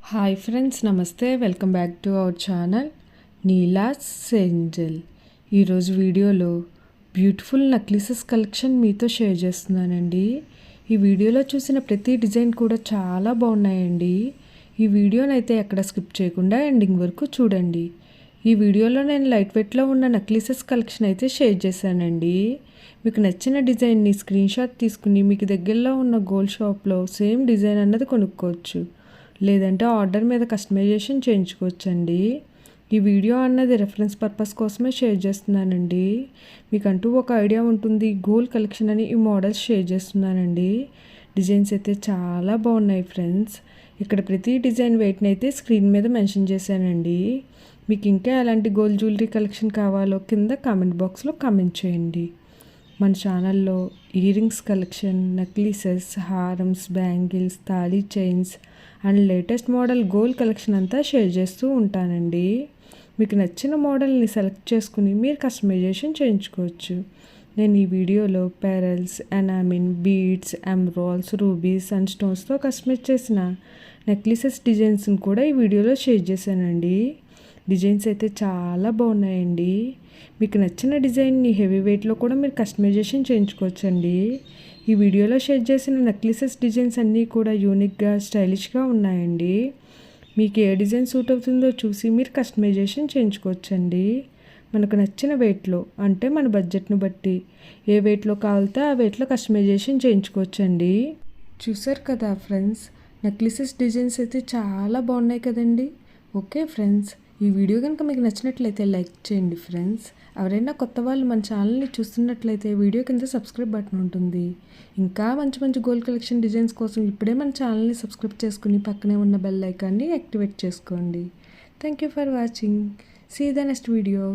Hi friends, నమస్తే. Welcome back to our channel Neela's Angel. ఈరోజు వీడియోలో బ్యూటిఫుల్ నక్లీసెస్ కలెక్షన్ మీతో షేర్ చేస్తున్నానండి. ఈ వీడియోలో చూసిన ప్రతి డిజైన్ కూడా చాలా బాగున్నాయండి. ఈ వీడియోనైతే ఎక్కడ స్కిప్ చేయకుండా ఎండింగ్ వరకు చూడండి. ఈ వీడియోలో నేను లైట్ వెయిట్లో ఉన్న నక్లీసెస్ కలెక్షన్ అయితే షేర్ చేశానండి. మీకు నచ్చిన డిజైన్ని స్క్రీన్ షాట్ తీసుకుని మీకు దగ్గరలో ఉన్న గోల్డ్ షాప్లో సేమ్ డిజైన్ అన్నది కొనుక్కోవచ్చు, లేదంటే ఆర్డర్ మీద కస్టమైజేషన్ చేయించుకోవచ్చండి. ఈ వీడియో అన్నది రెఫరెన్స్ పర్పస్ కోసమే షేర్ చేస్తున్నానండి. మీకంటూ ఒక ఐడియా ఉంటుంది గోల్డ్ కలెక్షన్ అని ఈ మోడల్స్ షేర్ చేస్తున్నానండి. డిజైన్స్ అయితే చాలా బాగున్నాయి ఫ్రెండ్స్. ఇక్కడ ప్రతి డిజైన్ వెయిట్ని అయితే స్క్రీన్ మీద మెన్షన్ చేశానండి. మీకు ఇంకా ఎలాంటి గోల్డ్ జ్యువెలరీ కలెక్షన్ కావాలో కింద కామెంట్ బాక్స్లో కామెంట్ చేయండి. మన ఛానల్లో ఇయర్ రింగ్స్ కలెక్షన్, నెక్లెసెస్, హారమ్స్, bangles, thali chains and latest model gold collection అంతా షేర్ చేస్తూ ఉంటానండి. మీకు నచ్చిన మోడల్ని సెలెక్ట్ చేసుకుని మీరు కస్టమైజేషన్ చేయించుకోవచ్చు. నేను ఈ వీడియోలో pearls, enamel, beads, emeralds, rubies and స్టోన్స్తో కస్టమైజ్ చేసిన నెక్లెసెస్ డిజైన్స్ని కూడా ఈ వీడియోలో షేర్ చేశానండి. డిజైన్స్ అయితే చాలా బాగున్నాయండి. మీకు నచ్చిన డిజైన్ని హెవీ వెయిట్లో కూడా మీరు కస్టమైజేషన్ చేయించుకోవచ్చండి. ఈ వీడియోలో షేర్ చేసిన నెక్లెసెస్ డిజైన్స్ అన్నీ కూడా యూనిక్గా, స్టైలిష్గా ఉన్నాయండి. మీకు ఏ డిజైన్ సూట్ అవుతుందో చూసి మీరు కస్టమైజేషన్ చేయించుకోవచ్చండి. మనకు నచ్చిన వెయిట్లో, అంటే మన బడ్జెట్ను బట్టి ఏ వెయిట్లో కావాలితే ఆ వెయిట్లో కస్టమైజేషన్ చేయించుకోవచ్చండి. చూసారు కదా ఫ్రెండ్స్, నెక్లెసెస్ డిజైన్స్ అయితే చాలా బాగున్నాయి కదండి. ఓకే ఫ్రెండ్స్, ఈ వీడియో కనుక మీకు నచ్చినట్లయితే లైక్ చేయండి ఫ్రెండ్స్. ఎవరైనా కొత్త వాళ్ళు మన ఛానల్ని చూస్తున్నట్లయితే వీడియో కింద సబ్స్క్రైబ్ బటన్ ఉంటుంది. ఇంకా మంచి మంచి గోల్డ్ కలెక్షన్ డిజైన్స్ కోసం ఇప్పుడే మన ఛానల్ని సబ్స్క్రైబ్ చేసుకుని పక్కనే ఉన్న బెల్ ఐకాన్ని యాక్టివేట్ చేసుకోండి. Thank you for watching. See the next video.